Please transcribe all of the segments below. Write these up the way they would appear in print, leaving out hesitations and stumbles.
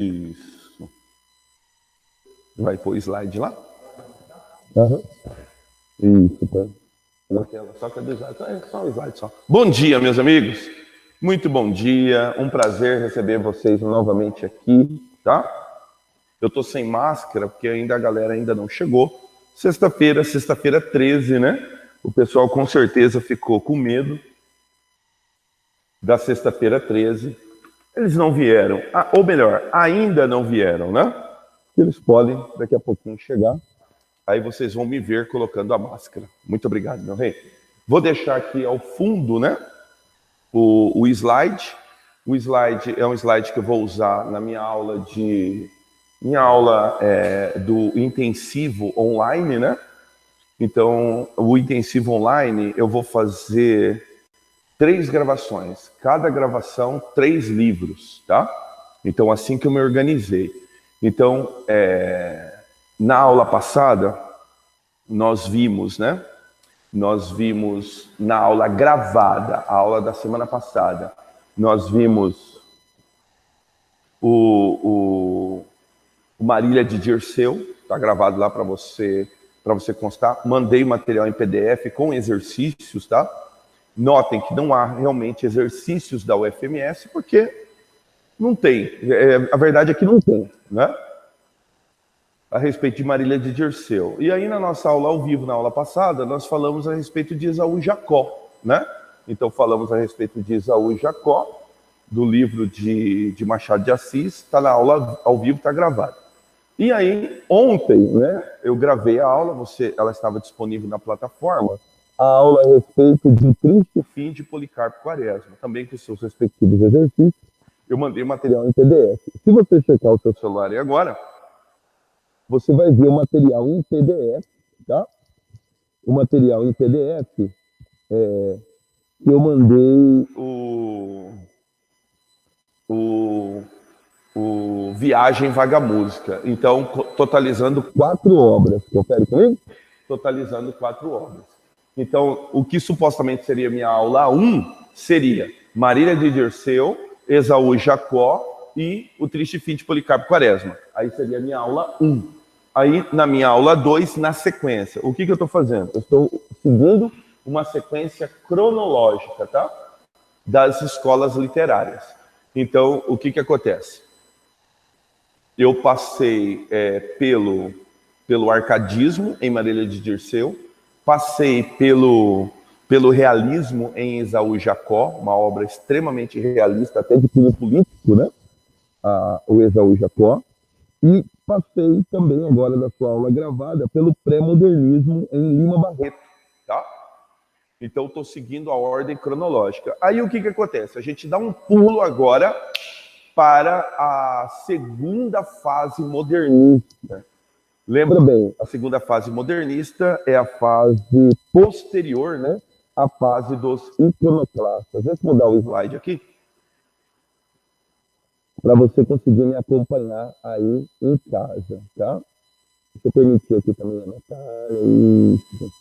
Isso. Vai pôr o slide lá? Aham. Isso, tá. Na tela, só cadê o slide? É só o slide só. Bom dia, meus amigos. Muito bom dia. Um prazer receber vocês novamente aqui, tá? Eu tô sem máscara porque a galera ainda não chegou. Sexta-feira 13, né? O pessoal com certeza ficou com medo da sexta-feira 13. Eles não vieram, ou melhor, ainda não vieram, né? Eles podem daqui a pouquinho chegar. Aí vocês vão me ver colocando a máscara. Muito obrigado, meu rei. Vou deixar aqui ao fundo, né? O slide. O slide é um slide que eu vou usar na minha aula do intensivo online, né? Então, o intensivo online eu vou fazer 3 gravações. Cada gravação, 3 livros, tá? Então, assim que eu me organizei. Então, na aula passada, nós vimos, né? Nós vimos na aula gravada, a aula da semana passada, nós vimos o Marília de Dirceu, tá gravado lá para você constar. Mandei o material em PDF com exercícios, tá? Notem que não há realmente exercícios da UFMS, porque não tem. A verdade é que não tem, né? A respeito de Marília de Dirceu. E aí, na nossa aula ao vivo, na aula passada, nós falamos a respeito de Esaú e Jacó, né? Então, falamos a respeito de Esaú e Jacó, do livro de Machado de Assis, está na aula ao vivo, está gravado. E aí, ontem, né, eu gravei a aula, ela estava disponível na plataforma, a aula a respeito de Triste Fim de Policarpo Quaresma, também com seus respectivos exercícios. Eu mandei o material em PDF. Se você checar o seu celular aí agora, você vai ver o material em PDF, tá? O material em PDF que eu mandei o Viagem Vaga Música. Então, totalizando 4 obras. Confere comigo? Totalizando 4 obras. Então, o que supostamente seria minha aula 1 seria Marília de Dirceu, Esaú e Jacó e o Triste Fim de Policarpo Quaresma. Aí seria minha aula 1. Aí, na minha aula 2, na sequência, o que eu estou fazendo? Eu estou seguindo uma sequência cronológica, tá? Das escolas literárias. Então, o que acontece? Eu passei pelo arcadismo em Marília de Dirceu, passei pelo realismo em Esaú e Jacó, uma obra extremamente realista, até de cunho político, né? O Esaú e Jacó. E passei também agora da sua aula gravada pelo pré-modernismo em Lima Barreto, tá? Então estou seguindo a ordem cronológica. Aí o que acontece? A gente dá um pulo agora para a segunda fase modernista. Lembra bem, a segunda fase modernista é a fase posterior, né? À fase dos iconoclastas. Deixa eu mudar o slide aqui, para você conseguir me acompanhar aí em casa, tá? Deixa eu permitir aqui também a Natália, isso. Deixa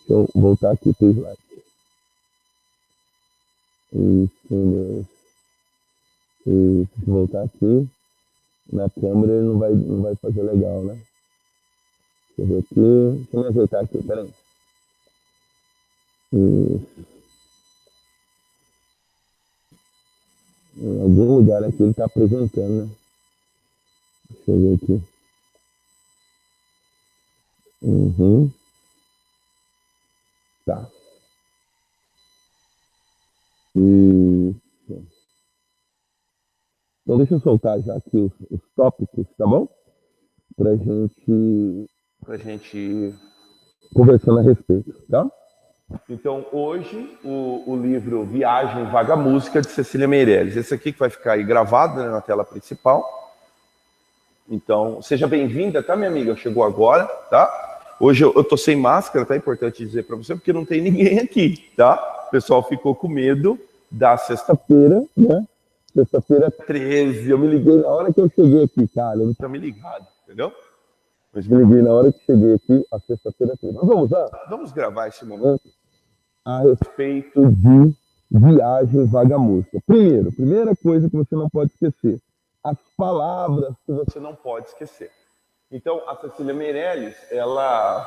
eu voltar aqui para o slide. Isso. Deixa eu voltar aqui. Na câmera ele não vai fazer legal, né? Deixa eu ver aqui. Deixa eu me ajeitar aqui, peraí. Isso. Em algum lugar aqui ele está apresentando, né? Deixa eu ver aqui. Tá. Isso. Então deixa eu soltar já aqui os tópicos, tá bom? Pra gente conversando a respeito, tá? Então, hoje, o livro Viagem Vaga Música, de Cecília Meirelles. Esse aqui que vai ficar aí gravado, né, na tela principal. Então, seja bem-vinda, tá, minha amiga? Chegou agora, tá? Hoje eu tô sem máscara, tá? É importante dizer para você, porque não tem ninguém aqui, tá? O pessoal ficou com medo da sexta-feira, né? Sexta-feira 13. Eu me liguei na hora que eu cheguei aqui, cara. Eu não tinha me ligado, entendeu? Mas me liguei na hora que cheguei aqui, a sexta-feira 13. Mas vamos lá? Vamos gravar esse momento a respeito de Viagem Vaga Música. Primeira coisa que você não pode esquecer. as palavras que você não pode esquecer. Então, a Cecília Meirelles, ela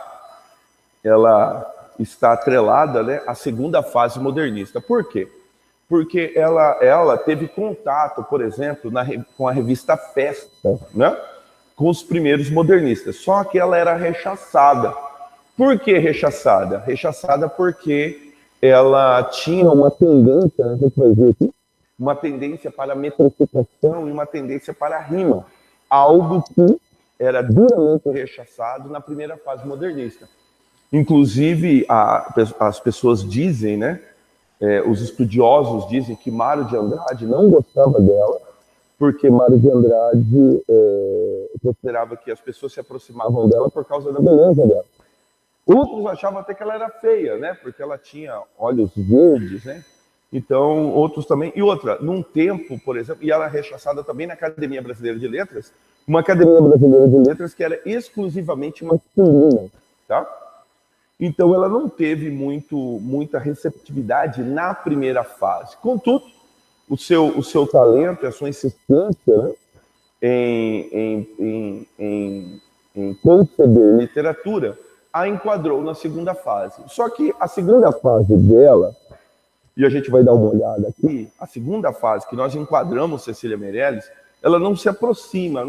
está atrelada, né, à segunda fase modernista. Por quê? Porque ela teve contato, por exemplo, com a revista Festa, né, com os primeiros modernistas. Só que ela era rechaçada. Por que rechaçada? Rechaçada porque ela tinha uma tendência, né, você vai ver aqui, uma tendência para a metrificação e uma tendência para a rima. Algo que era duramente rechaçado na primeira fase modernista. Inclusive, as pessoas dizem, né, os estudiosos dizem que Mário de Andrade não gostava dela, porque Mário de Andrade considerava que as pessoas se aproximavam dela por causa da beleza dela. Outros achavam até que ela era feia, né, porque ela tinha olhos verdes, né? Então, outros também. E outra, num tempo, por exemplo, e ela é rechaçada também na Academia Brasileira de Letras, uma Academia Brasileira de Letras que era exclusivamente masculina, tá? Então, ela não teve muita receptividade na primeira fase. Contudo, o seu talento, a sua insistência, né, em conceber literatura, a enquadrou na segunda fase. Só que a segunda fase dela, e a gente vai dar uma olhada aqui, a segunda fase que nós enquadramos Cecília Meirelles, ela não se aproxima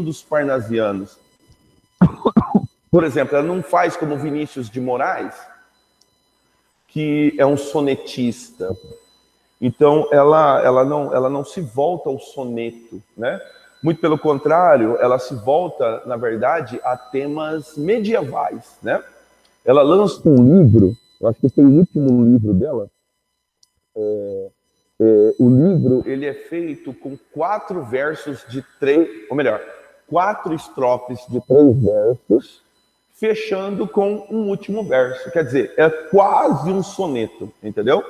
dos parnasianos. Por exemplo, ela não faz como Vinícius de Moraes, que é um sonetista. Então, ela não se volta ao soneto, né? Muito pelo contrário, ela se volta, na verdade, a temas medievais, né? Ela lança um livro, eu acho que foi o último livro dela. O livro ele é feito com 4 versos de 3, ou melhor, 4 estrofes de 3 versos, fechando com um último verso. Quer dizer, é quase um soneto, entendeu?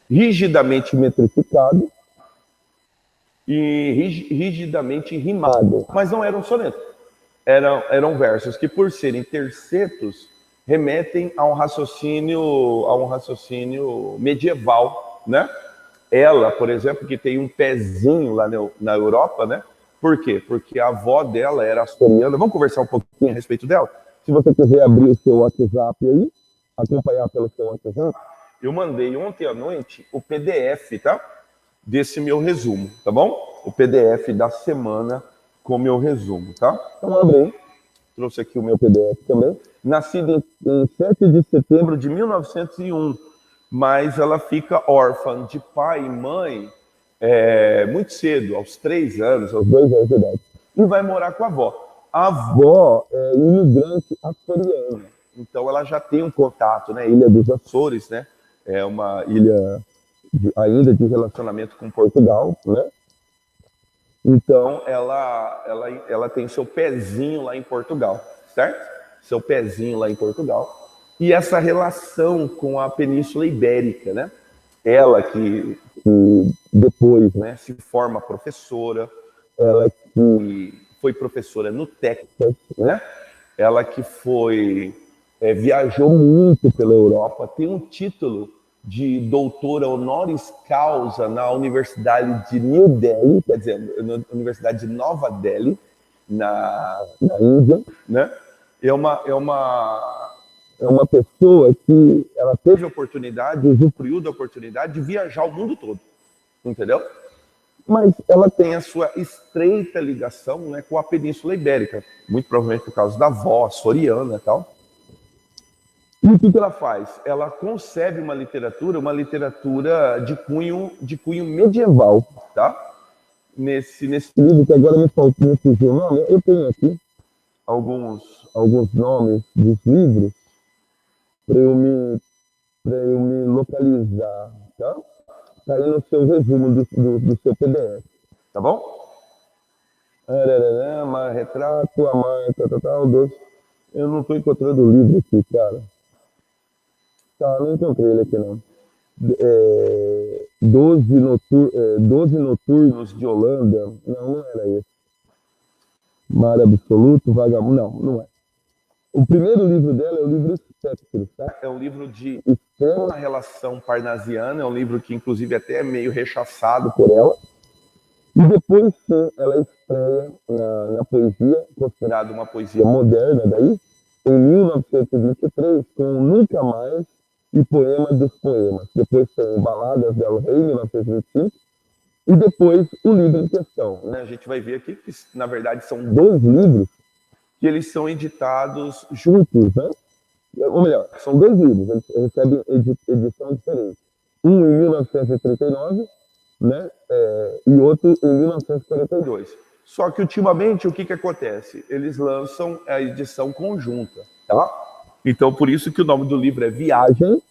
Rigidamente metrificado e rigidamente rimado. Mas não era um soneto. Eram versos que, por serem tercetos, remetem a um raciocínio medieval, né? Ela, por exemplo, que tem um pezinho lá na Europa, né? Por quê? Porque a avó dela era asturiana. Vamos conversar um pouquinho a respeito dela? Se você quiser abrir o seu WhatsApp aí, acompanhar pelo seu WhatsApp, eu mandei ontem à noite o PDF, tá? Desse meu resumo, tá bom? O PDF da semana com meu resumo, tá? Então abre aí. Trouxe aqui o meu PDF também. Nascida em 7 de setembro de 1901, mas ela fica órfã de pai e mãe muito cedo, aos 3 anos, aos 2 anos de idade. E vai morar com a avó. A avó é imigrante açoriana, então ela já tem um contato, né? Ilha dos Açores, né? É uma ilha ainda de relacionamento com Portugal, né? Então ela tem seu pezinho lá em Portugal, certo? Seu pezinho lá em Portugal. E essa relação com a Península Ibérica, né? Ela que depois, né, se forma professora, ela que foi professora no Texas, né? Ela que viajou muito pela Europa, tem um título de doutora honoris causa na Universidade de New Delhi, quer dizer, na Universidade de Nova Delhi, na Índia, né? É uma pessoa que ela teve a oportunidade, usufruiu da oportunidade de viajar o mundo todo, entendeu? Mas ela tem a sua estreita ligação, né, com a Península Ibérica, muito provavelmente por causa da avó, açoriana e tal. E o que ela faz? Ela concebe uma literatura de cunho medieval, tá? Nesse livro, que agora me fugiu o nome, eu tenho aqui alguns nomes dos livros para eu me localizar, tá? Tá aí no seu resumo do seu PDF, tá bom? Retrato, a marca, tal, doce. Eu não estou encontrando o livro aqui, cara. Tá, não encontrei ele aqui, não. 12 Noturnos de Holanda. Não era esse. Mar Absoluto, Vagabundo. Não é. O primeiro livro dela é o livro Espectro, tá? É um livro de extrema relação parnasiana, é um livro que, inclusive, até é meio rechaçado por ela. E depois, sim, ela estreia na poesia, considerada uma poesia moderna daí, em 1923, com Nunca Mais e Poema dos Poemas. Depois tem Baladas del Rei, 1925, e depois o livro em questão. A gente vai ver aqui que, na verdade, são Dois livros que eles são editados juntos, né? Ou melhor, são dois livros, eles recebem edição diferente. Um em 1939, né? E outro em 1942. Só que, ultimamente, o que acontece? Eles lançam a edição conjunta, tá? Então, por isso que o nome do livro é Viagem,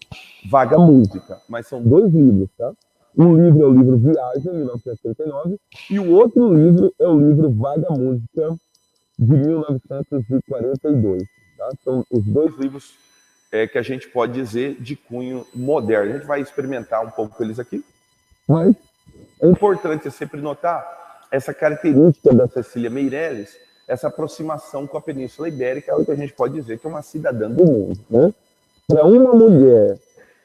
Vaga Música. Mas são dois livros, tá? Um livro é o livro Viagem, 1939, e o outro livro é o livro Vaga Música, de 1942. Tá? São os dois livros que a gente pode dizer de cunho moderno. A gente vai experimentar um pouco eles aqui. Mas é importante sempre notar essa característica da Cecília Meirelles, essa aproximação com a Península Ibérica, é o que a gente pode dizer que é uma cidadã do mundo. Né? Para uma mulher,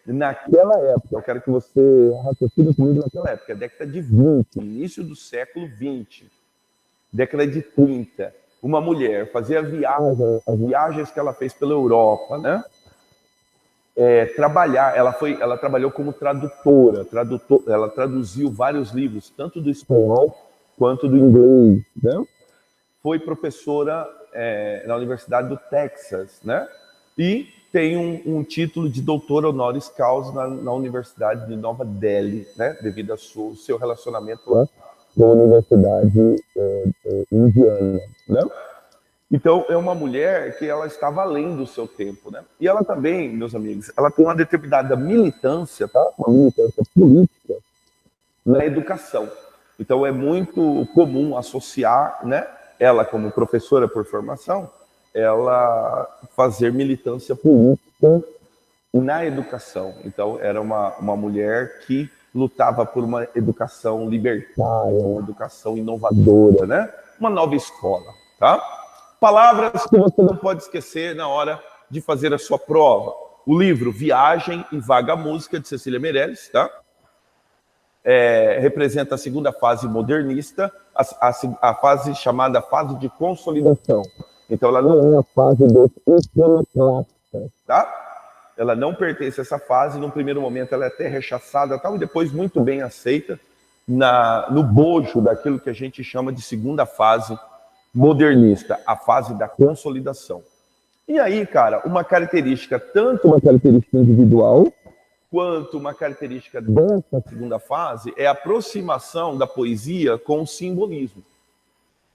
naquela época, eu quero que você raciocine comigo naquela época, década de 20, início do século 20, década de 30, uma mulher fazer as viagens que ela fez pela Europa, né? Trabalhar, ela trabalhou como tradutora, ela traduziu vários livros, tanto do espanhol quanto do inglês, né? Foi professora na Universidade do Texas, né? E tem um título de doutora honoris causa na Universidade de Nova Delhi, né? Devido ao seu relacionamento lá com a Universidade Indiana, né? Então, é uma mulher que ela estava além do seu tempo, né? E ela também, meus amigos, ela tem uma determinada militância, tá? Uma militância política na educação. Então, é muito comum associar, né? Ela, como professora por formação, ela fazer militância política na educação. Então, era uma mulher que lutava por uma educação libertária, uma educação inovadora, né? Uma nova escola, tá? Palavras que você não pode esquecer na hora de fazer a sua prova. O livro Viagem e Vaga Música, de Cecília Meirelles, tá? Representa a segunda fase modernista, a fase chamada fase de consolidação. Então, ela não é a fase dos iconoclastas, tá? Ela não pertence a essa fase. No primeiro momento, ela é até rechaçada, tal, e depois muito bem aceita no bojo daquilo que a gente chama de segunda fase modernista, a fase da consolidação. E aí, cara, uma característica, tanto uma característica individual, quanto uma característica dessa segunda fase, é a aproximação da poesia com o simbolismo.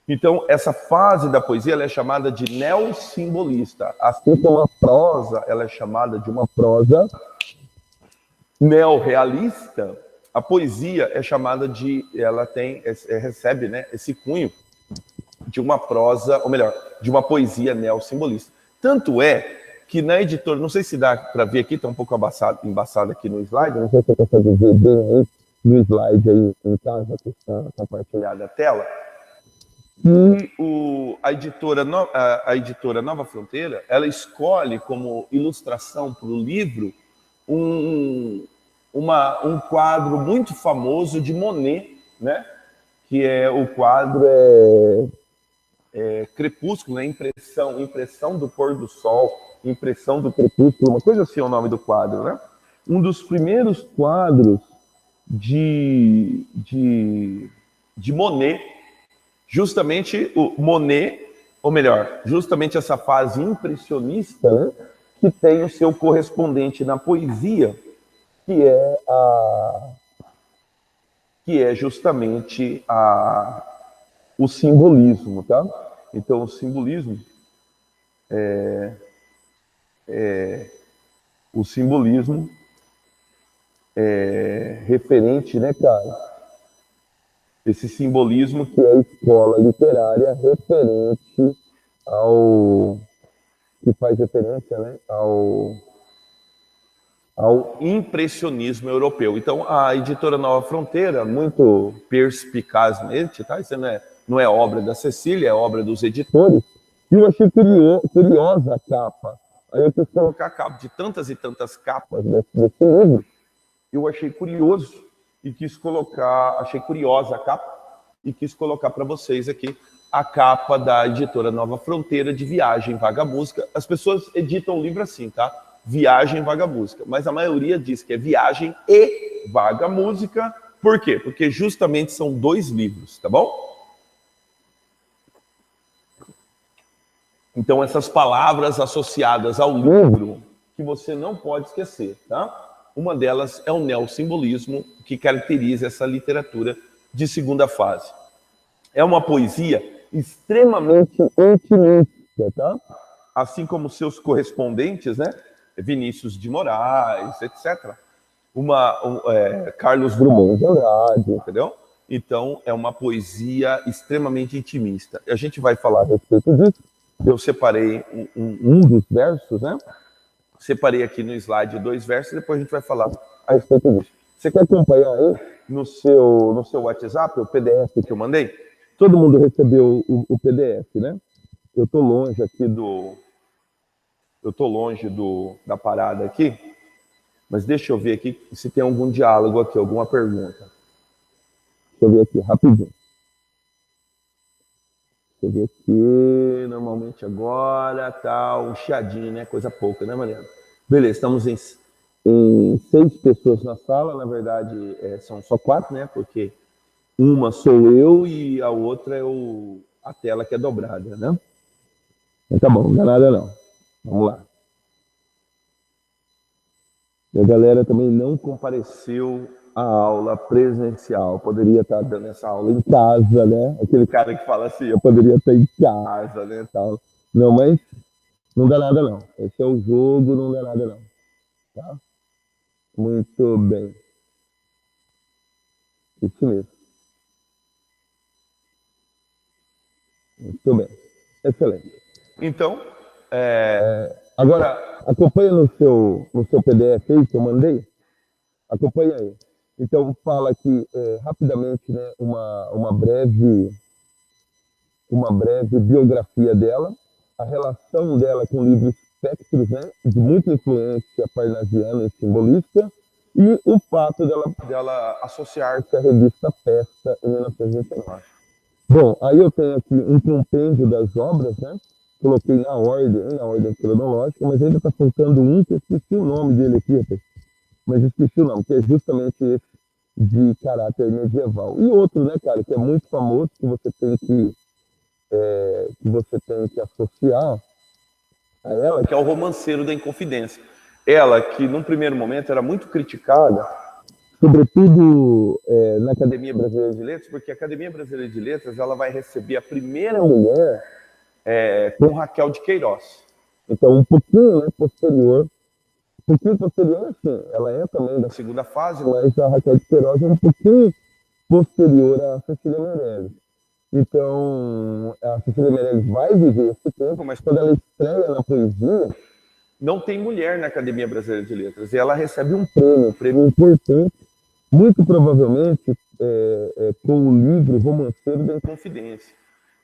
Então, essa fase da poesia ela é chamada de neossimbolista. Assim como a prosa ela é chamada de uma prosa neorrealista, a poesia é chamada de... ela recebe, né, esse cunho de uma prosa, ou melhor, de uma poesia neossimbolista. Tanto é que na editora, não sei se dá para ver aqui, está um pouco embaçado aqui no slide, não sei se você consegue ver bem aí no slide aí em casa, que está compartilhada a tela, e a editora Nova Fronteira, ela escolhe como ilustração para o livro um quadro muito famoso de Monet, né? Que é o quadro Crepúsculo, né? Impressão do pôr do sol, impressão do crepúsculo, uma coisa assim é o nome do quadro, né? Um dos primeiros quadros de Monet, justamente o Monet, ou melhor, justamente essa fase impressionista, né? Que tem o seu correspondente na poesia, que é justamente o simbolismo, tá? Então, o simbolismo é referente, né, cara? Esse simbolismo que é a escola literária referente que faz referência, né, ao impressionismo europeu. Então, a editora Nova Fronteira, muito perspicazmente, tá? Isso não é obra da Cecília, é obra dos editores. E eu achei curiosa a capa. Aí eu quis colocar a capa de tantas e tantas capas desse livro. Eu achei curioso e quis colocar, achei curiosa a capa e quis colocar para vocês aqui a capa da editora Nova Fronteira de Viagem Vaga Música. As pessoas editam o livro assim, tá? Viagem Vaga Música, mas a maioria diz que é Viagem e Vaga Música. Por quê? Porque justamente são 2 livros, tá bom? Então, essas palavras associadas ao livro que você não pode esquecer, tá? Uma delas é o neossimbolismo, que caracteriza essa literatura de segunda fase. É uma poesia extremamente intimista, tá? Assim como seus correspondentes, né? Vinícius de Moraes, etc. Carlos Drummond de Andrade, entendeu? Então, é uma poesia extremamente intimista. A gente vai falar a respeito disso. Eu separei um dos versos, né? Separei aqui no slide 2 versos, depois a gente vai falar a respeito disso. Você quer acompanhar aí no seu WhatsApp, o PDF que eu mandei? Todo mundo recebeu o PDF, né? Eu estou longe aqui da parada aqui, mas deixa eu ver aqui se tem algum diálogo aqui, alguma pergunta. Deixa eu ver aqui, rapidinho. Deixa eu ver aqui, normalmente agora tá um chiadinho, né? Coisa pouca, né, Mariana? Beleza, estamos em 6 pessoas na sala, na verdade são só 4, né? Porque uma sou eu e a outra é a tela que é dobrada, né? Mas tá bom, não dá nada não. Vamos lá. E a galera também não compareceu à aula presencial. Poderia estar dando essa aula em casa, né? Aquele cara que fala assim, eu poderia estar em casa, né? Tal. Não, mas não dá nada não. Esse é o jogo, não dá nada não. Tá? Muito bem. Isso mesmo. Muito bem. Excelente. Então, agora, acompanha no seu PDF aí que eu mandei. Acompanha aí. Então, fala aqui rapidamente, né, uma breve biografia dela, a relação dela com o livro Espectros, né, de muita influência parnasiana e simbolista, e o fato dela associar-se à revista Festa em 1929. Bom, aí eu tenho aqui um compêndio das obras, né? Coloquei na ordem cronológica, mas ainda está faltando um que eu esqueci o nome dele aqui, mas esqueci o nome, que é justamente esse de caráter medieval. E outro, né, cara, que é muito famoso, que você tem que associar a ela, que é o Romanceiro da Inconfidência. Ela, que num primeiro momento era muito criticada, sobretudo na Academia Brasileira de Letras, porque a Academia Brasileira de Letras ela vai receber a primeira mulher com Raquel de Queiroz. Então, um pouquinho posterior, assim, ela é também da segunda fase, mas a Raquel de Queiroz é um pouquinho posterior a Cecília Meirelles. Então, a Cecília Meirelles vai viver esse tempo, mas quando ela estreia na poesia, não tem mulher na Academia Brasileira de Letras. E ela recebe um prêmio importante, muito provavelmente com o livro Romanceiro da Inconfidência.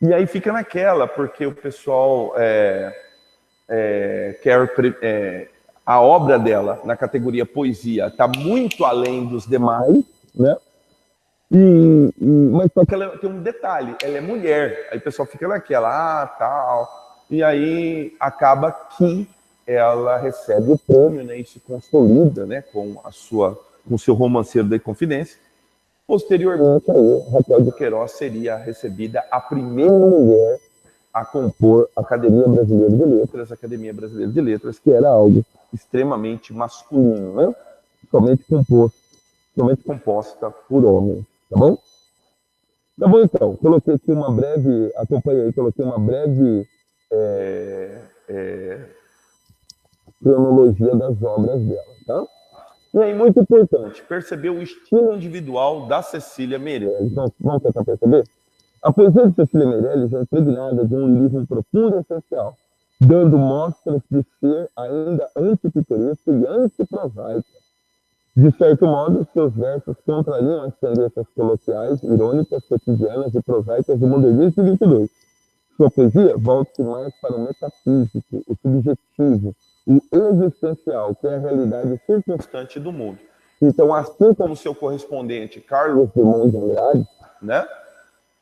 E aí fica naquela, porque o pessoal quer... a obra dela, na categoria poesia, está muito além dos demais, né? Mas só que ela tem um detalhe, ela é mulher. Aí o pessoal fica naquela, tal. E aí acaba que ela recebe o prêmio, né? E se consolida, né? Com o seu Romanceiro da Inconfidência. Posteriormente, aí, Raquel de Queiroz seria recebida a primeira mulher a compor a Academia Brasileira de Letras, que era algo extremamente masculino, né? Somente composta por homens, tá bom? Tá bom, então. Coloquei aqui uma breve cronologia das obras dela, tá? E aí, muito importante, perceber o estilo individual da Cecília Meirelles. Vamos tentar perceber? A poesia de Cecília Meirelles é impregnada de um lirismo profundo e essencial, dando mostras de ser ainda antipitoresco e antiprosaico. De certo modo, seus versos contrariam as tendências coloquiais, irônicas, cotidianas e prosaicas do modernismo de 22. Sua poesia volta-se mais para o metafísico, o subjetivo, o existencial, que é a realidade circunstante do mundo. Então, assim como seu correspondente Carlos Drummond de Andrade, né,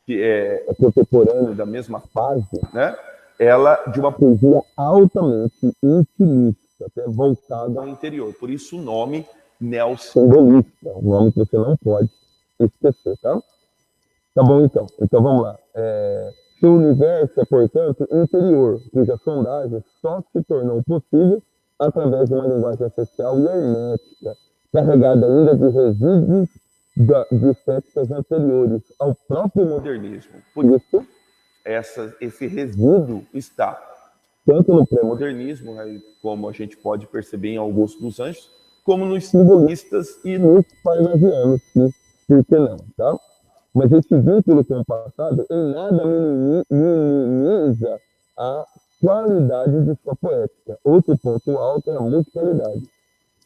que é contemporânea da mesma fase, né? Ela de uma poesia altamente intimista, até voltada ao interior. Por isso o nome neossimbolista, um nome que você não pode esquecer, tá? Tá bom, então. Então vamos lá. Seu universo é, portanto, interior, cujas sondagens só se tornam possíveis através de uma linguagem social e hermética, carregada ainda de resíduos de séculos anteriores ao próprio modernismo. Por isso, esse resíduo está tanto no pré-modernismo, né, como a gente pode perceber em Augusto dos Anjos, como nos simbolistas e nos parnasianos, por que não, tá? Mas esse vínculo com o passado em nada minimiza a qualidade de sua poética. Outro ponto alto é a musicalidade.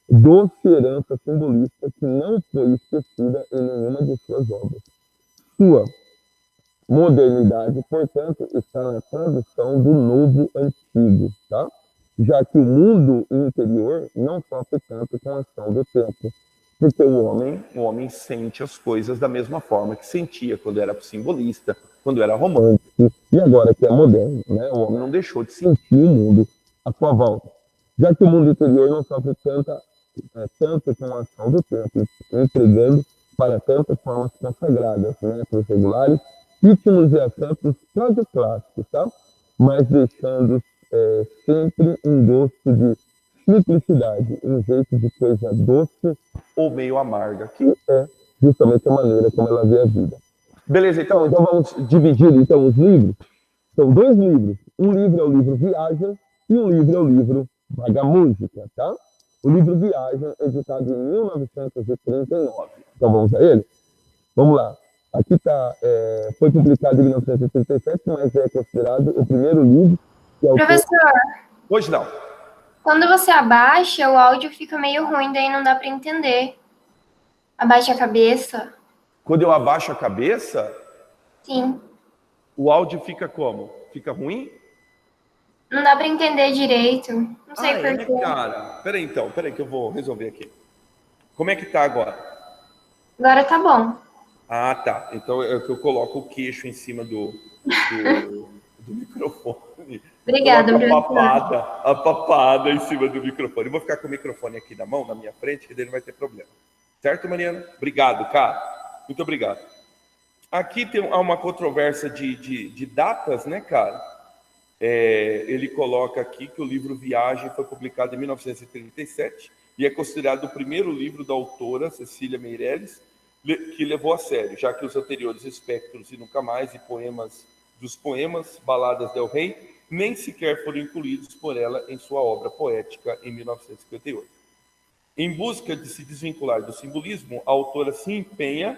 Doce herança simbolista que não foi esquecida em nenhuma de suas obras. Sua modernidade, portanto, está na tradução do novo antigo, tá? Já que o mundo interior não sofre tanto com a ação do tempo, porque o homem sente as coisas da mesma forma que sentia quando era simbolista, quando era romântico, e agora que é moderno, né? O homem não deixou de sentir o mundo à sua volta. Já que o mundo interior não sofre tanto com a ação do tempo, entregando para tantas formas consagradas, métodos regulares, ritmos e acentos quase clássicos, tá? Mas deixando sempre um gosto de simplicidade, um jeito de coisa doce ou meio amarga, que é justamente a maneira como ela vê a vida. Beleza, então vamos dividir então, os livros. São 2 livros. Um livro é o livro Viagem e um livro é o livro Vagamúsica, tá? O livro Viagem, editado em 1939. Então vamos a ele? Vamos lá. Aqui está, foi publicado em 1937, mas é considerado o primeiro livro que é o... Professor, Hoje não. quando você abaixa, o áudio fica meio ruim, daí não dá para entender. Abaixa a cabeça. Quando eu abaixo a cabeça, Sim. o áudio fica como? Fica ruim? Não dá para entender direito. Não sei por quê. Cara. Peraí que eu vou resolver aqui. Como é que tá agora? Agora tá bom. Ah, tá. Então é que eu coloco o queixo em cima do microfone. Obrigada, professor. A papada em cima do microfone. Eu vou ficar com o microfone aqui na mão, na minha frente, que daí não vai ter problema. Certo, Mariana? Obrigado, cara. Muito obrigado. Aqui há uma controvérsia de datas, né, cara? Ele coloca aqui que o livro Viagem foi publicado em 1937 e é considerado o primeiro livro da autora Cecília Meirelles que levou a sério, já que os anteriores Espectros e Nunca Mais e poemas Baladas del Rei nem sequer foram incluídos por ela em sua obra poética em 1958. Em busca de se desvincular do simbolismo, a autora se empenha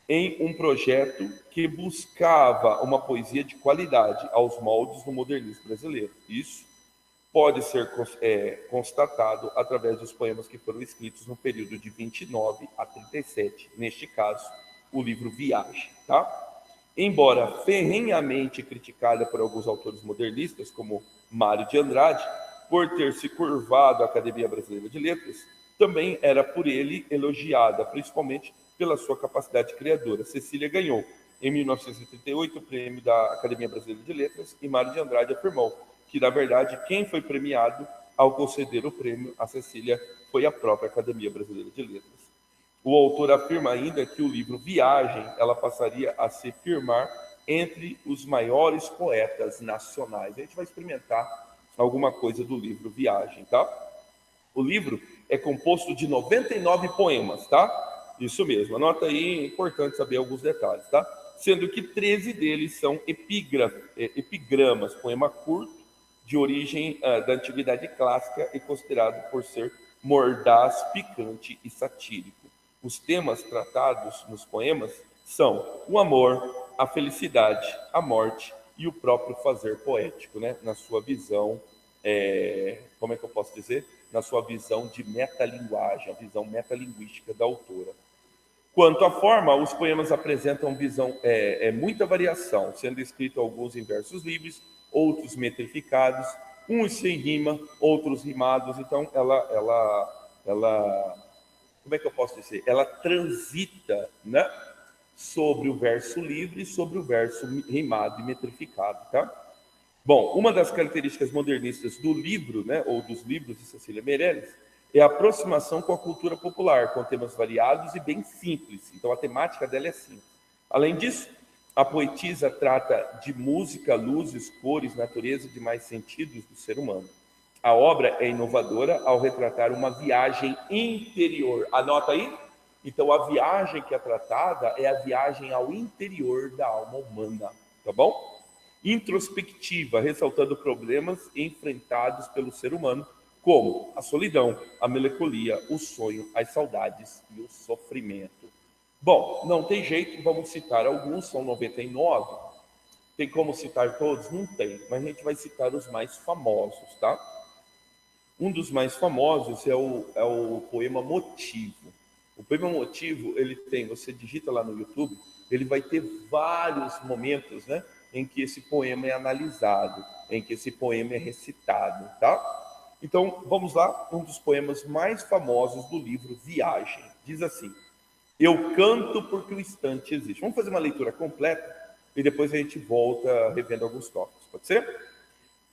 em um projeto que buscava uma poesia de qualidade aos moldes do modernismo brasileiro. Isso pode ser constatado através dos poemas que foram escritos no período de 29 a 37, neste caso, o livro Viagem. Tá? Embora ferrenhamente criticada por alguns autores modernistas, como Mário de Andrade, por ter se curvado à Academia Brasileira de Letras, também era por ele elogiada, principalmente pela sua capacidade criadora. Cecília ganhou, em 1938, o prêmio da Academia Brasileira de Letras, e Mário de Andrade afirmou que, na verdade, quem foi premiado ao conceder o prêmio a Cecília foi a própria Academia Brasileira de Letras. O autor afirma ainda que o livro Viagem ela passaria a se firmar entre os maiores poetas nacionais. A gente vai experimentar alguma coisa do livro Viagem, tá? O livro é composto de 99 poemas, tá? Isso mesmo, anota aí, é importante saber alguns detalhes, tá? Sendo que 13 deles são epigramas, poema curto, de origem da Antiguidade Clássica e considerado por ser mordaz, picante e satírico. Os temas tratados nos poemas são o amor, a felicidade, a morte e o próprio fazer poético, né? Na sua visão, como é que eu posso dizer? Na sua visão de metalinguagem, a visão metalinguística da autora. Quanto à forma, os poemas apresentam muita variação, sendo escritos alguns em versos livres, outros metrificados, uns sem rima, outros rimados. Então, ela como é que eu posso dizer? Ela transita, né, sobre o verso livre e sobre o verso rimado e metrificado, tá? Bom, uma das características modernistas do livro, né, ou dos livros de Cecília Meirelles, é a aproximação com a cultura popular, com temas variados e bem simples. Então, a temática dela é simples. Além disso, a poetisa trata de música, luzes, cores, natureza e demais sentidos do ser humano. A obra é inovadora ao retratar uma viagem interior. Anota aí? Então, a viagem que é tratada é a viagem ao interior da alma humana, tá bom? Introspectiva, ressaltando problemas enfrentados pelo ser humano, como a solidão, a melancolia, o sonho, as saudades e o sofrimento. Bom, não tem jeito, vamos citar alguns, são 99. Tem como citar todos? Não tem, mas a gente vai citar os mais famosos, tá? Um dos mais famosos é o poema Motivo. O poema Motivo, ele tem, você digita lá no YouTube, ele vai ter vários momentos, né, em que esse poema é analisado, em que esse poema é recitado, tá? Então, vamos lá, um dos poemas mais famosos do livro Viagem. Diz assim: eu canto porque o instante existe. Vamos fazer uma leitura completa e depois a gente volta revendo alguns tópicos, pode ser?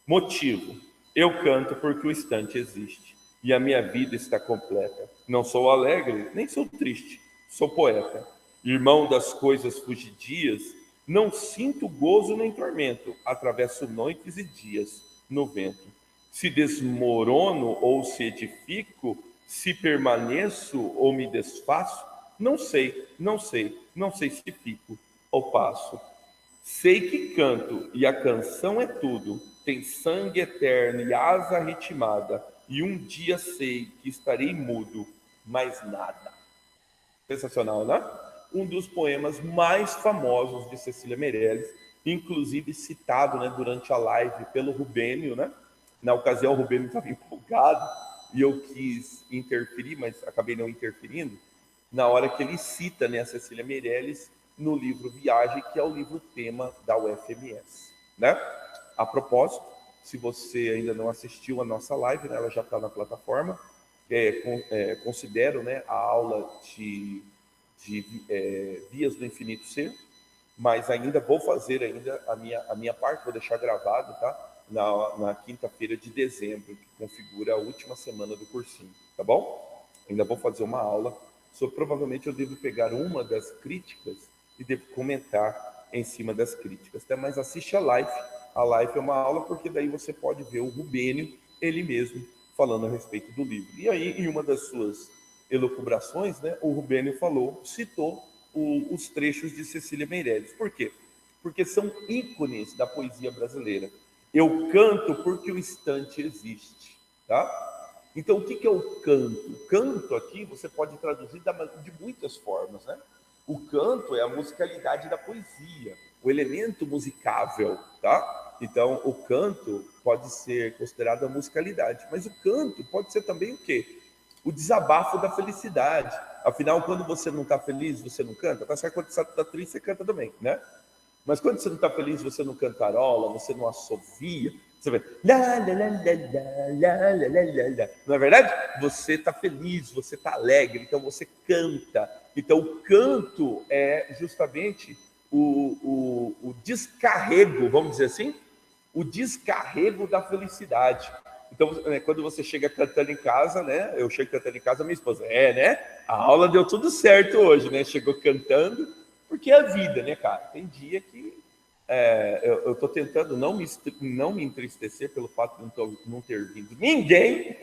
Motivo: eu canto porque o instante existe e a minha vida está completa. Não sou alegre, nem sou triste, sou poeta. Irmão das coisas fugidias, não sinto gozo nem tormento, atravesso noites e dias no vento. Se desmorono ou se edifico, se permaneço ou me desfaço, não sei, não sei, não sei se fico ou passo. Sei que canto e a canção é tudo, tem sangue eterno e asa ritmada, e um dia sei que estarei mudo, mais nada. Sensacional, né? Um dos poemas mais famosos de Cecília Meirelles, inclusive citado, né, durante a live pelo Rubênio, né? Na ocasião, o Rubênio estava empolgado e eu quis interferir, mas acabei não interferindo, na hora que ele cita, né, a Cecília Meirelles no livro Viagem, que é o livro tema da UFMS, né? A propósito, se você ainda não assistiu a nossa live, né, ela já está na plataforma, considero, né, a aula de Vias do Infinito Ser, mas ainda vou fazer ainda a minha parte, vou deixar gravado, tá? Na quinta-feira de dezembro, que configura a última semana do cursinho, tá bom? Ainda vou fazer uma aula, provavelmente eu devo pegar uma das críticas e devo comentar em cima das críticas, tá? Mas assiste a live é uma aula, porque daí você pode ver o Rubênio, ele mesmo, falando a respeito do livro. E aí, em uma das suas elucubrações, né, o Rubênio citou os trechos de Cecília Meirelles. Por quê? Porque são ícones da poesia brasileira. Eu canto porque o instante existe, tá? Então, o que é o canto? O canto aqui você pode traduzir de muitas formas, né? O canto é a musicalidade da poesia, o elemento musicável, tá? Então, o canto pode ser considerado a musicalidade, mas o canto pode ser também o quê? O desabafo da felicidade. Afinal, quando você não está feliz, você não canta. Tá certo? Quando você está triste, você canta também, né? Mas quando você não está feliz, você não cantarola, você não assovia, você vai lá, lá, lá, lá, lá, lá, lá, lá. Não é verdade? Você está feliz, você está alegre, então você canta. Então o canto é justamente o descarrego, vamos dizer assim, o descarrego da felicidade. Então, quando você chega cantando em casa, né? Eu chego cantando em casa, minha esposa, né? A aula deu tudo certo hoje, né? Chegou cantando, porque é a vida, né, cara? Tem dia que eu estou tentando não me entristecer pelo fato de não ter vindo ninguém,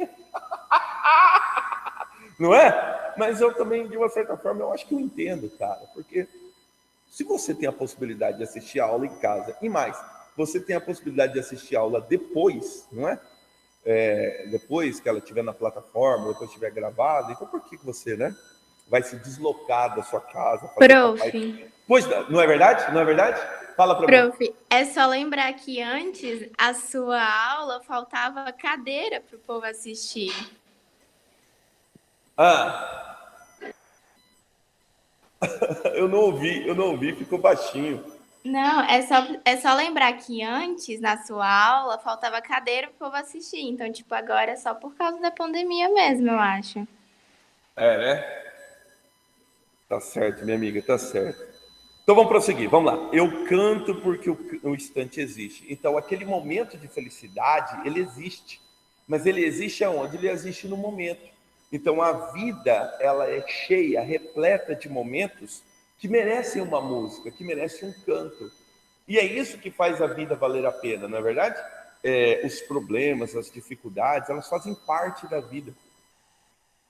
não é? Mas eu também, de uma certa forma, eu acho que eu entendo, cara, porque se você tem a possibilidade de assistir a aula em casa, e mais, você tem a possibilidade de assistir a aula depois, não é? Depois que ela estiver na plataforma, depois estiver gravada, então por que você, né, vai se deslocar da sua casa? Prof. Pois não é verdade? Não é verdade? Fala para mim. Prof, é só lembrar que antes a sua aula faltava cadeira para o povo assistir. Eu não ouvi, ficou baixinho. Não, é só lembrar que antes, na sua aula, faltava cadeira para o povo assistir. Então, tipo, agora é só por causa da pandemia mesmo, eu acho. Né? Tá certo, minha amiga, tá certo. Então vamos prosseguir, vamos lá. Eu canto porque o instante existe. Então aquele momento de felicidade, ele existe. Mas ele existe aonde? Ele existe no momento. Então a vida, ela é cheia, repleta de momentos que merecem uma música, que merecem um canto. E é isso que faz a vida valer a pena, não é verdade? Os problemas, as dificuldades, elas fazem parte da vida.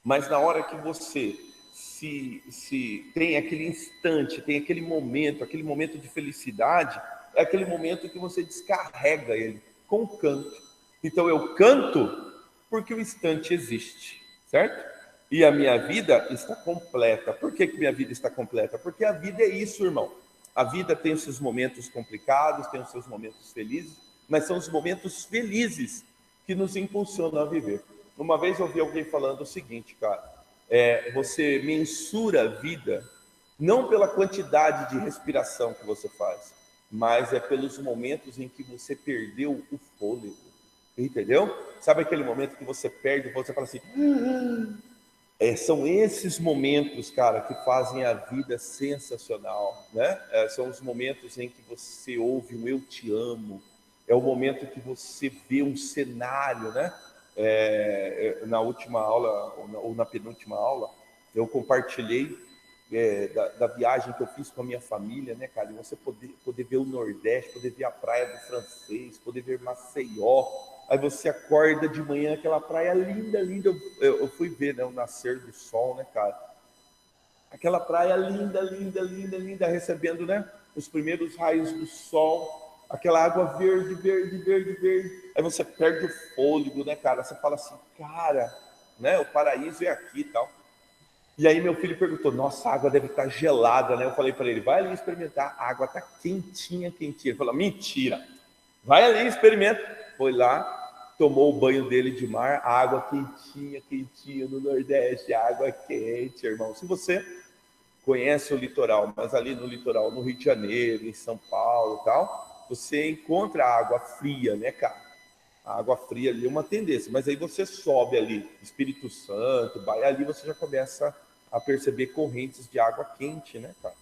Mas na hora que você se tem aquele instante, tem aquele momento de felicidade, é aquele momento que você descarrega ele com o canto. Então eu canto porque o instante existe, certo? E a minha vida está completa. Por que minha vida está completa? Porque a vida é isso, irmão. A vida tem os seus momentos complicados, tem os seus momentos felizes, mas são os momentos felizes que nos impulsionam a viver. Uma vez eu ouvi alguém falando o seguinte, cara, você mensura a vida não pela quantidade de respiração que você faz, mas é pelos momentos em que você perdeu o fôlego, entendeu? Sabe aquele momento que você perde, você fala assim, são esses momentos, cara, que fazem a vida sensacional, né? São os momentos em que você ouve um eu te amo, é o momento que você vê um cenário, né? Na última aula, ou na penúltima aula, eu compartilhei da viagem que eu fiz com a minha família, né, cara? E você poder ver o Nordeste, poder ver a Praia do Francês, poder ver Maceió. Aí você acorda de manhã, aquela praia linda, linda. Eu fui ver, né, o nascer do sol, né, cara? Aquela praia linda, linda, linda, linda, recebendo, né, os primeiros raios do sol, aquela água verde, verde, verde, verde. Aí você perde o fôlego, né, cara? Você fala assim, cara, né, o paraíso é aqui e tal. E aí meu filho perguntou, nossa, a água deve estar gelada, né? Eu falei para ele, vai ali experimentar, a água está quentinha, quentinha. Ele falou, mentira, vai ali, experimenta. Foi lá, tomou o banho dele de mar, a água quentinha, quentinha no Nordeste, água quente, irmão. Se você conhece o litoral, mas ali no litoral, no Rio de Janeiro, em São Paulo e tal, você encontra água fria, né, cara? A água fria ali é uma tendência, mas aí você sobe ali, Espírito Santo, Bahia, ali você já começa a perceber correntes de água quente, né, cara?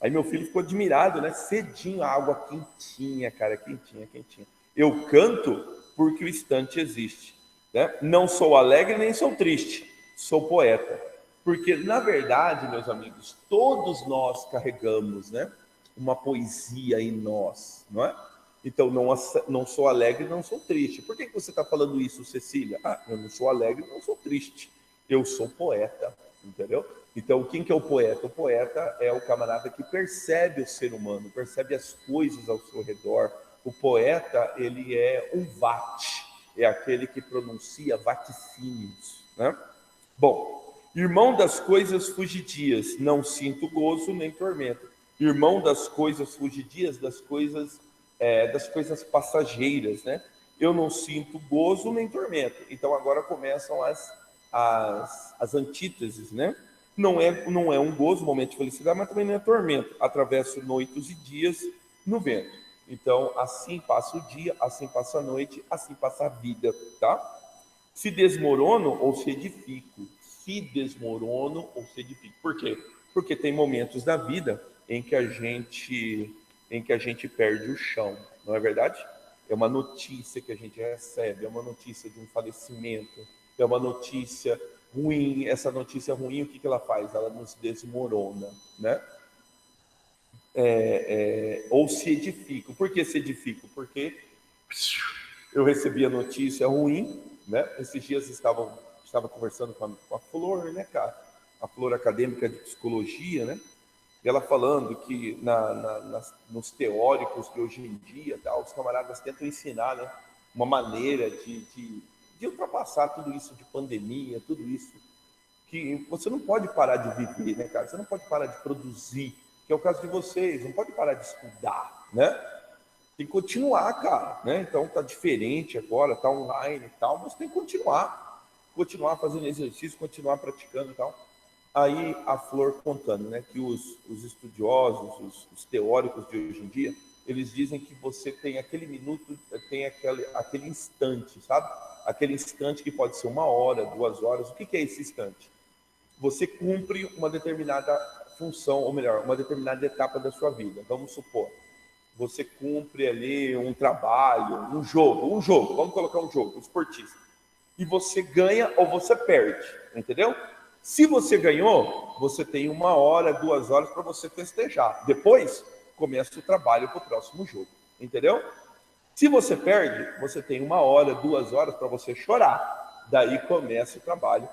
Aí meu filho ficou admirado, né? Cedinho, a água quentinha, cara, quentinha, quentinha. Eu canto porque o instante existe, né? Não sou alegre nem sou triste, sou poeta. Porque, na verdade, meus amigos, todos nós carregamos, né, uma poesia em nós, não é? Então, não sou alegre, não sou triste. Por que você está falando isso, Cecília? Ah, eu não sou alegre, não sou triste. Eu sou poeta, entendeu? Então, quem que é o poeta? O poeta é o camarada que percebe o ser humano, percebe as coisas ao seu redor. O poeta, ele é um vate, é aquele que pronuncia vaticínios, né? Bom, irmão das coisas fugidias, não sinto gozo nem tormento. Irmão das coisas fugidias, das coisas passageiras, né? Eu não sinto gozo nem tormento. Então agora começam as antíteses, né? Não é um gozo, um momento de felicidade, mas também não é tormento. Atravesso noites e dias no vento. Então assim passa o dia, assim passa a noite, assim passa a vida, tá? Se desmorono ou se edifico. Se desmorono ou se edifico. Por quê? Porque tem momentos da vida em que a gente perde o chão, não é verdade? É uma notícia que a gente recebe, é uma notícia de um falecimento, é uma notícia ruim. Essa notícia ruim, o que ela faz? Ela nos desmorona, né? Ou se edifica. Por que se edifica? Porque eu recebi a notícia ruim, né? Esses dias estava conversando com a Flor, né, cara? A Flor acadêmica de psicologia, né? E ela falando que nos teóricos de hoje em dia, tá, os camaradas tentam ensinar, né, uma maneira de ultrapassar tudo isso de pandemia, tudo isso, que você não pode parar de viver, né, cara? Você não pode parar de produzir, que é o caso de vocês, não pode parar de estudar, né? Tem que continuar, cara, né? Então tá diferente agora, tá online e tal, mas tem que continuar fazendo exercício, continuar praticando e tal. Aí a Flor contando, né, que os estudiosos, os teóricos de hoje em dia, eles dizem que você tem aquele minuto, tem aquele instante, sabe? Aquele instante que pode ser 1 hora, 2 horas. O que é esse instante? Você cumpre uma determinada função, ou melhor, uma determinada etapa da sua vida. Vamos supor, você cumpre ali um trabalho, um jogo, vamos colocar um jogo, um esportista. E você ganha ou você perde, entendeu? Se você ganhou, você tem 1 hora, 2 horas para você festejar. Depois, começa o trabalho para o próximo jogo, entendeu? Se você perde, você tem 1 hora, 2 horas para você chorar. Daí começa o trabalho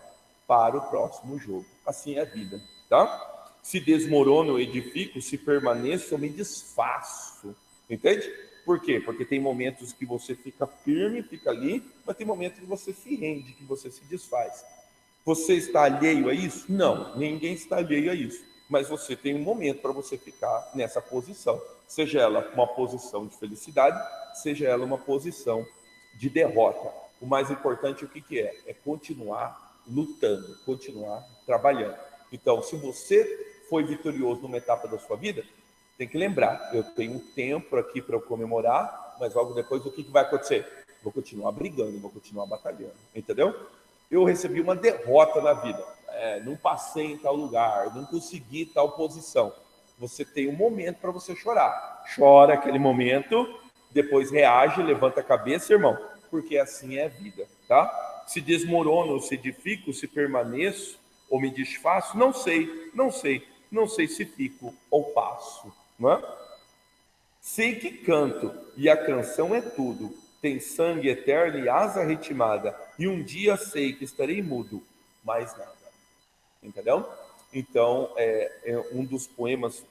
para o próximo jogo. Assim é a vida, tá? Se desmorono, eu edifico, se permaneço, eu me desfaço. Entende? Por quê? Porque tem momentos que você fica firme, fica ali, mas tem momentos que você se rende, que você se desfaz. Você está alheio a isso? Não, ninguém está alheio a isso. Mas você tem um momento para você ficar nessa posição. Seja ela uma posição de felicidade, seja ela uma posição de derrota. O mais importante, o que é? É continuar lutando, continuar trabalhando. Então, se você foi vitorioso numa etapa da sua vida, tem que lembrar, eu tenho um tempo aqui para eu comemorar, mas logo depois o que vai acontecer? Vou continuar brigando, vou continuar batalhando, entendeu? Eu recebi uma derrota na vida, não passei em tal lugar, não consegui tal posição. Você tem um momento para você chorar. Chora aquele momento, depois reage, levanta a cabeça, irmão, porque assim é a vida, tá? Se desmorono, se edifico, se permaneço ou me desfaço, não sei se fico ou passo, não é? Sei que canto e a canção é tudo, tem sangue eterno e asa ritmada, e um dia sei que estarei mudo, mais nada. Entendeu? Então, é um dos poemas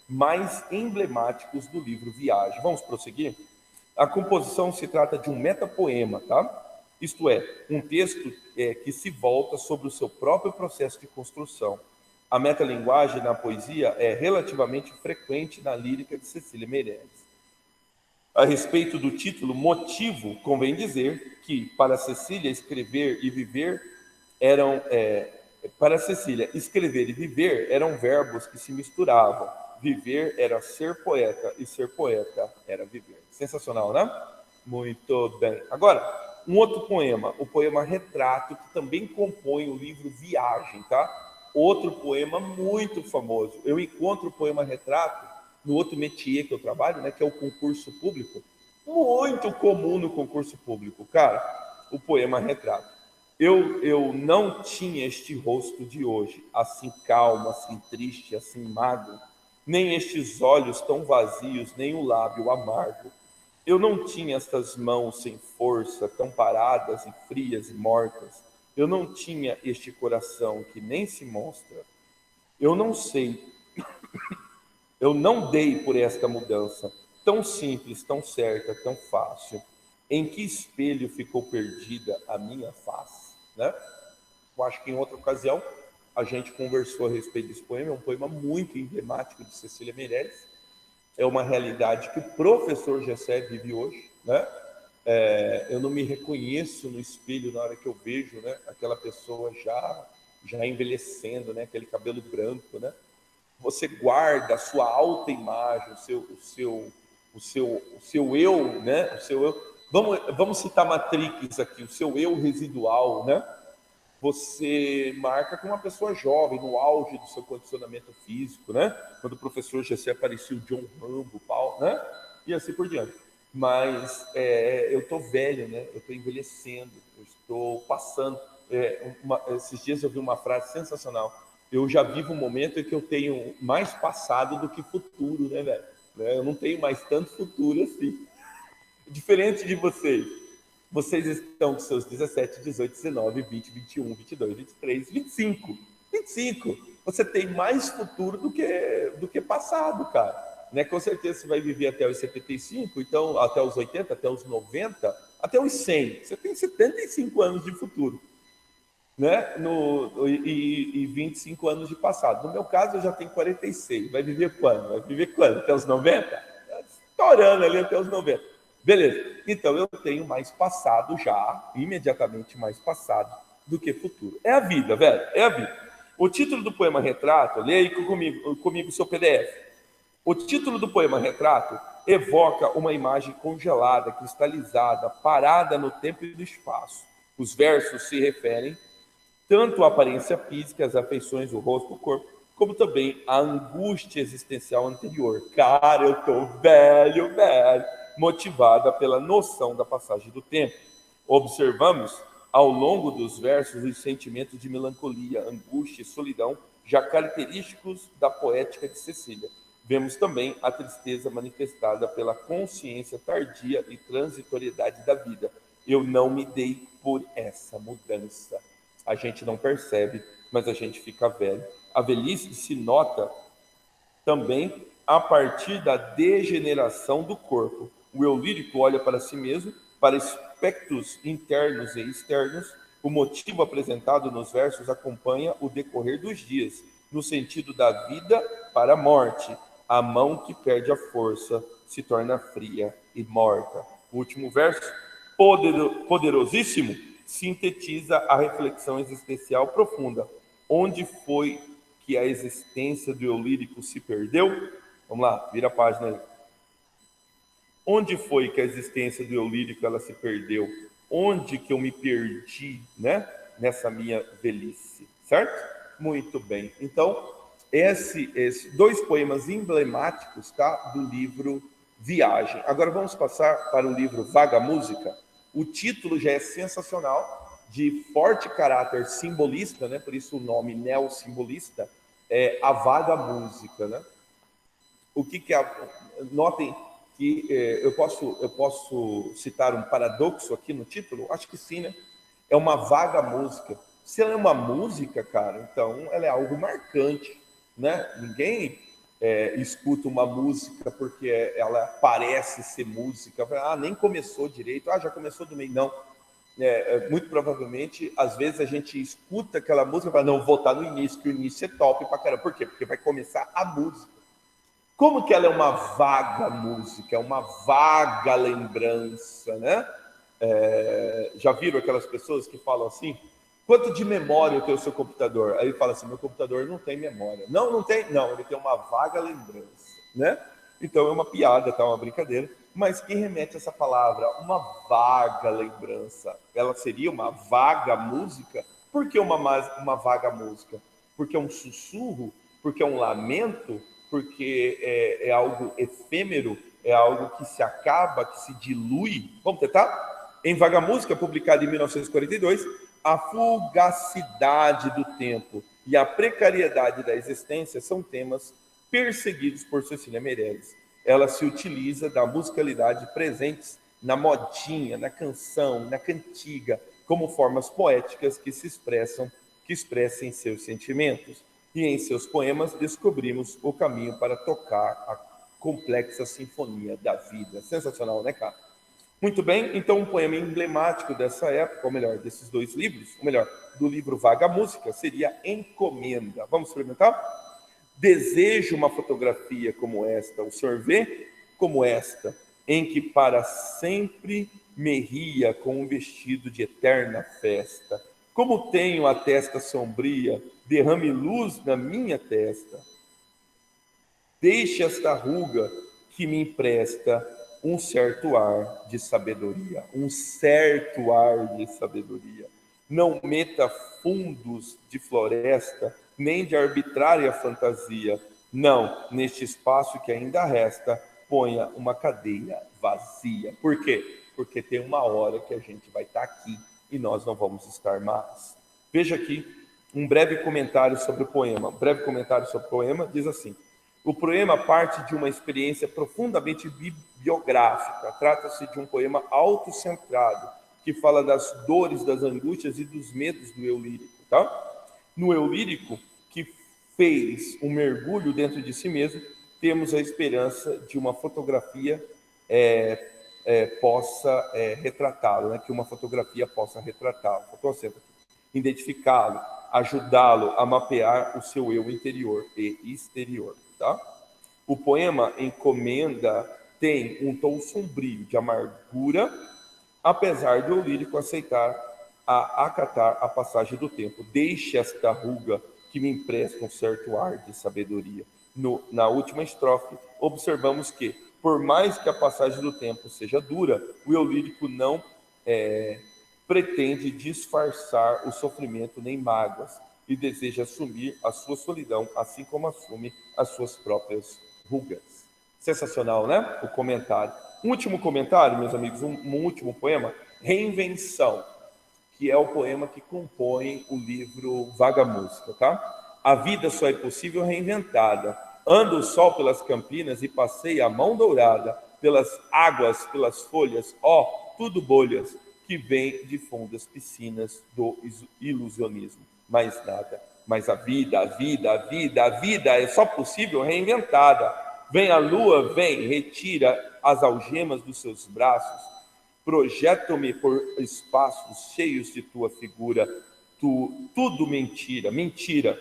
mais emblemáticos do livro Viagem. Vamos prosseguir? A composição se trata de um metapoema, tá? Isto é, um texto que se volta sobre o seu próprio processo de construção. A metalinguagem na poesia é relativamente frequente na lírica de Cecília Meirelles. A respeito do título motivo, convém dizer que, para Cecília, escrever e viver eram verbos que se misturavam. Viver era ser poeta e ser poeta era viver. Sensacional, né? Muito bem. Agora, um outro poema, o poema Retrato, que também compõe o livro Viagem, tá? Outro poema muito famoso. Eu encontro o poema Retrato no outro métier que eu trabalho, né, que é o concurso público. Muito comum no concurso público, cara, o poema Retrato. Eu não tinha este rosto de hoje, assim calmo, assim triste, assim magro, nem estes olhos tão vazios, nem o lábio amargo. Eu não tinha estas mãos sem força, tão paradas e frias e mortas. Eu não tinha este coração que nem se mostra. Eu não sei, eu não dei por esta mudança, tão simples, tão certa, tão fácil. Em que espelho ficou perdida a minha face? Né? Eu acho que em outra ocasião a gente conversou a respeito desse poema. É um poema muito emblemático de Cecília Meirelles. É uma realidade que o professor Gessé vive hoje, né? Eu não me reconheço no espelho na hora que eu vejo, né, aquela pessoa já envelhecendo, né, aquele cabelo branco, né? Você guarda a sua autoimagem, o seu eu, né? O seu eu. Vamos citar Matrix aqui, o seu eu residual, né? Você marca com uma pessoa jovem, no auge do seu condicionamento físico, né? Quando o professor Gessé aparecia o John Rambo, né? E assim por diante. Mas eu estou velho, né? Eu estou envelhecendo, eu estou passando. Esses dias eu vi uma frase sensacional. Eu já vivo um momento em que eu tenho mais passado do que futuro, né, velho? Eu não tenho mais tanto futuro assim. Diferente de vocês. Vocês estão com seus 17, 18, 19, 20, 21, 22, 23, 25. 25. Você tem mais futuro do que passado, cara. Né? Com certeza você vai viver até os 75, então até os 80, até os 90, até os 100. Você tem 75 anos de futuro. Né? E 25 anos de passado. No meu caso, eu já tenho 46. Vai viver quando? Vai viver quando? Até os 90? Estourando ali até os 90. Beleza. Então, eu tenho mais passado já, imediatamente mais passado, do que futuro. É a vida, velho. É a vida. O título do poema Retrato, leia aí comigo o seu PDF. O título do poema Retrato evoca uma imagem congelada, cristalizada, parada no tempo e no espaço. Os versos se referem tanto à aparência física, às afeições, o rosto, o corpo, como também a angústia existencial anterior. Cara, eu tô velho, motivada pela noção da passagem do tempo. Observamos ao longo dos versos os sentimentos de melancolia, angústia e solidão, já característicos da poética de Cecília. Vemos também a tristeza manifestada pela consciência tardia e transitoriedade da vida. Eu não me dei por essa mudança. A gente não percebe, mas a gente fica velho. A velhice se nota também a partir da degeneração do corpo. O eu lírico olha para si mesmo, para aspectos internos e externos. O motivo apresentado nos versos acompanha o decorrer dos dias, no sentido da vida para a morte. A mão que perde a força se torna fria e morta. O último verso, poderosíssimo, sintetiza a reflexão existencial profunda. Onde foi que a existência do eu lírico se perdeu? Vamos lá, vira a página aí. Onde foi que a existência do eu lírico ela se perdeu? Onde que eu me perdi, né? Nessa minha velhice, certo? Muito bem. Então, esses dois poemas emblemáticos, tá? Do livro Viagem. Agora vamos passar para o livro Vaga Música. O título já é sensacional, de forte caráter simbolista, né? Por isso o nome neossimbolista, é a vaga música, né? O que é? Notem que eu posso citar um paradoxo aqui no título? Acho que sim, né? É uma vaga música. Se ela é uma música, cara, então ela é algo marcante, né? Ninguém escuta uma música porque ela parece ser música. Ah, nem começou direito. Ah, já começou do meio. Não. Muito provavelmente, às vezes a gente escuta aquela música e fala, não, vou estar no início, que o início é top pra caramba. Por quê? Porque vai começar a música. Como que ela é uma vaga música, é uma vaga lembrança, né? Já viram aquelas pessoas que falam assim, quanto de memória tem o seu computador? Aí ele fala assim, meu computador não tem memória. Não, não tem? Não, ele tem uma vaga lembrança, né? Então é uma piada, tá? Uma brincadeira. Mas quem remete a essa palavra? Uma vaga lembrança. Ela seria uma vaga música? Por que uma vaga música? Porque é um sussurro? Porque é um lamento? Porque é algo efêmero? É algo que se acaba, que se dilui? Vamos tentar? Em Vaga Música, publicada em 1942, a fugacidade do tempo e a precariedade da existência são temas perseguidos por Cecília Meirelles. Ela se utiliza da musicalidade presentes na modinha, na canção, na cantiga, como formas poéticas que expressem seus sentimentos. E em seus poemas descobrimos o caminho para tocar a complexa sinfonia da vida. Sensacional, né, cara? Muito bem, então um poema emblemático dessa época, ou melhor, desses dois livros, ou melhor, do livro Vaga Música, seria Encomenda. Vamos experimentar? Desejo uma fotografia como esta, o senhor vê? Como esta, em que para sempre me ria com um vestido de eterna festa. Como tenho a testa sombria, derrame luz na minha testa. Deixe esta ruga que me empresta um certo ar de sabedoria, um certo ar de sabedoria. Não meta fundos de floresta, nem de arbitrária fantasia. Não, neste espaço que ainda resta, ponha uma cadeia vazia. Por quê? Porque tem uma hora que a gente vai estar aqui e nós não vamos estar mais. Veja aqui um breve comentário sobre o poema. Um breve comentário sobre o poema diz assim: o poema parte de uma experiência profundamente biográfica. Trata-se de um poema autocentrado, que fala das dores, das angústias e dos medos do eu lírico. Tá? No eu lírico, que fez um mergulho dentro de si mesmo, temos a esperança de uma fotografia possa retratá-lo, né? Que uma fotografia possa retratá-lo, identificá-lo, ajudá-lo a mapear o seu eu interior e exterior. Tá? O poema Encomenda tem um tom sombrio de amargura, apesar do eu lírico acatar a passagem do tempo. Deixe esta ruga que me empresta um certo ar de sabedoria. Na última estrofe, observamos que, por mais que a passagem do tempo seja dura, o eu lírico não pretende disfarçar o sofrimento nem mágoas. e deseja assumir a sua solidão, assim como assume as suas próprias rugas. Sensacional, né? O comentário. Um último comentário, meus amigos, um último poema, Reinvenção, que é o poema que compõe o livro Vaga Música, tá? A vida só é possível reinventada. Anda o sol pelas campinas e passeia a mão dourada pelas águas, pelas folhas, ó, tudo bolhas que vem de fundas piscinas do ilusionismo. Mais nada. Mas a vida é só possível reinventada. Vem a lua, vem, retira as algemas dos seus braços, projeta-me por espaços cheios de tua figura, tudo mentira, mentira,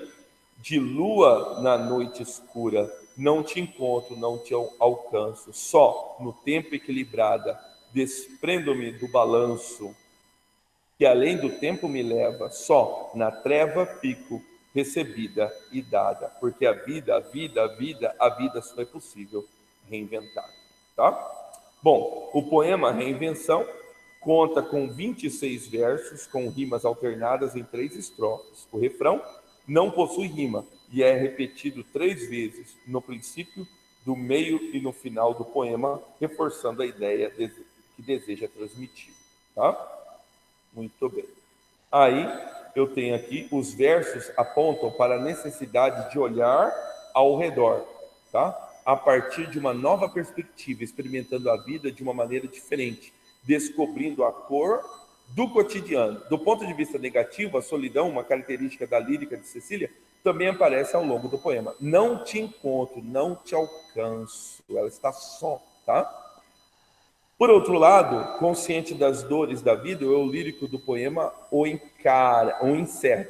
de lua na noite escura, não te encontro, não te alcanço, só no tempo equilibrada, desprendo-me do balanço, que além do tempo me leva, só na treva fico, recebida e dada, porque a vida só é possível reinventar, tá? Bom, o poema Reinvenção conta com 26 versos, com rimas alternadas em 3 estrofes. O refrão não possui rima e é repetido 3 vezes, no princípio, do meio e no final do poema, reforçando a ideia que deseja transmitir. Tá? Muito bem. Aí, eu tenho aqui, os versos apontam para a necessidade de olhar ao redor, tá? A partir de uma nova perspectiva, experimentando a vida de uma maneira diferente, descobrindo a cor do cotidiano. Do ponto de vista negativo, a solidão, uma característica da lírica de Cecília, também aparece ao longo do poema. Não te encontro, não te alcanço. Ela está só, tá? Por outro lado, consciente das dores da vida, o eu lírico do poema o encerra,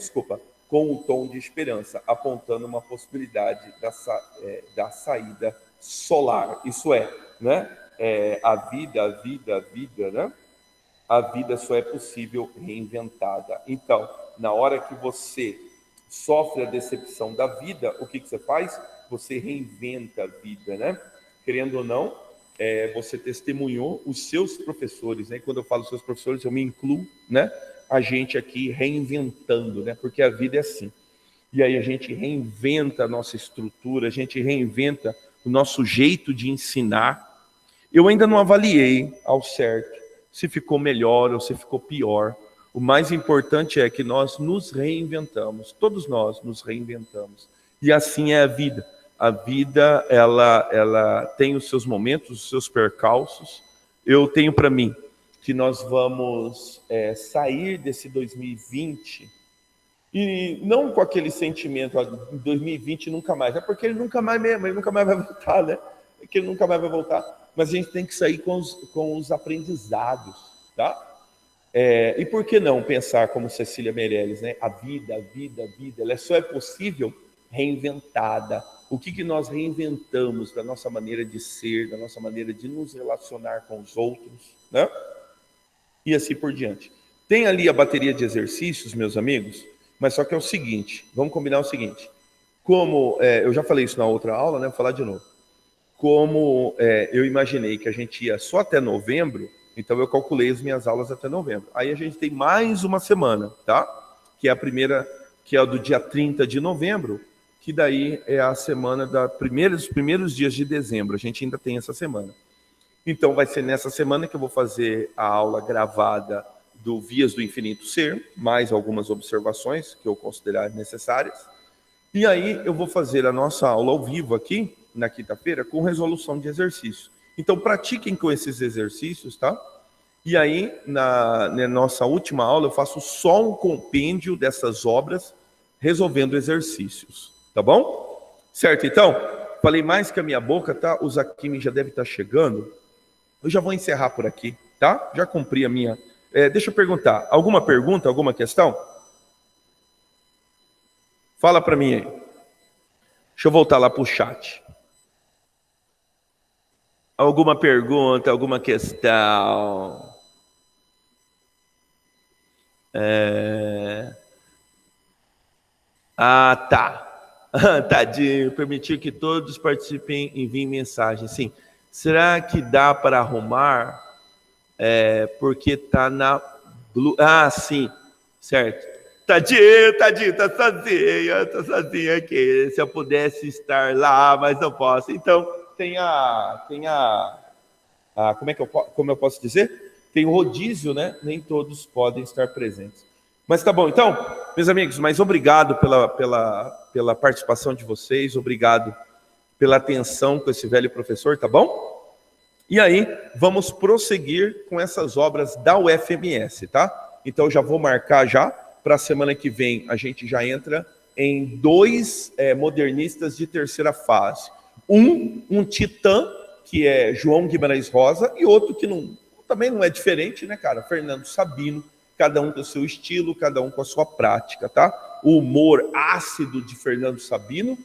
com o tom de esperança, apontando uma possibilidade da saída solar. Isso é, né? A vida, né? A vida só é possível reinventada. Então, na hora que você sofre a decepção da vida, o que você faz? Você reinventa a vida, né? Querendo ou não, você testemunhou os seus professores, né? Quando eu falo seus professores, eu me incluo, né? A gente aqui reinventando, né? Porque a vida é assim. E aí a gente reinventa a nossa estrutura, a gente reinventa o nosso jeito de ensinar. Eu ainda não avaliei ao certo se ficou melhor ou se ficou pior. O mais importante é que nós nos reinventamos, todos nós nos reinventamos. E assim é a vida. A vida, ela tem os seus momentos, os seus percalços. Eu tenho para mim que nós vamos sair desse 2020 e não com aquele sentimento, 2020 nunca mais. É porque ele nunca mais mesmo, ele nunca mais vai voltar, né? É que ele nunca mais vai voltar. Mas a gente tem que sair com os aprendizados, tá? E por que não pensar como Cecília Meirelles, né? A vida, ela só é possível reinventada. O que nós reinventamos da nossa maneira de ser, da nossa maneira de nos relacionar com os outros, né? E assim por diante. Tem ali a bateria de exercícios, meus amigos, mas só que é o seguinte, vamos combinar o seguinte, como eu já falei isso na outra aula, né? Vou falar de novo. Como eu imaginei que a gente ia só até novembro, então eu calculei as minhas aulas até novembro. Aí a gente tem mais uma semana, tá? Que é a primeira, que é do dia 30 de novembro, que daí é a semana dos primeiros dias de dezembro. A gente ainda tem essa semana. Então vai ser nessa semana que eu vou fazer a aula gravada do Vias do Infinito Ser, mais algumas observações que eu considerar necessárias. E aí eu vou fazer a nossa aula ao vivo aqui, na quinta-feira, com resolução de exercício. Então pratiquem com esses exercícios, tá? E aí, na nossa última aula, eu faço só um compêndio dessas obras, resolvendo exercícios, tá bom? Certo, então? Falei mais que a minha boca, tá? O Zaquimi já deve estar chegando. Eu já vou encerrar por aqui, tá? Já cumpri a minha... deixa eu perguntar, alguma pergunta, alguma questão? Fala para mim aí. Deixa eu voltar lá para o chat. Alguma pergunta, alguma questão? Tá. Tadinho, permitir que todos participem e enviem mensagem. Sim. Será que dá para arrumar? Porque tá na... sim, certo. Tadinho, tô sozinho aqui. Se eu pudesse estar lá, mas não posso. Então, como eu posso dizer? Tem o rodízio, né? Nem todos podem estar presentes. Mas tá bom, então, meus amigos, mas obrigado pela participação de vocês, obrigado pela atenção com esse velho professor, tá bom? E aí, vamos prosseguir com essas obras da UFMS, tá? Então, eu já vou marcar já, para a semana que vem, a gente já entra em 2 modernistas de terceira fase. Um titã, que é João Guimarães Rosa, e outro que também não é diferente, né, cara? Fernando Sabino, cada um com o seu estilo, cada um com a sua prática, tá? O humor ácido de Fernando Sabino,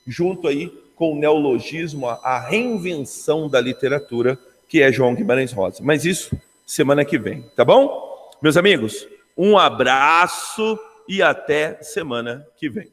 junto aí com o neologismo, a reinvenção da literatura, que é João Guimarães Rosa. Mas isso, semana que vem, tá bom? Meus amigos, um abraço e até semana que vem.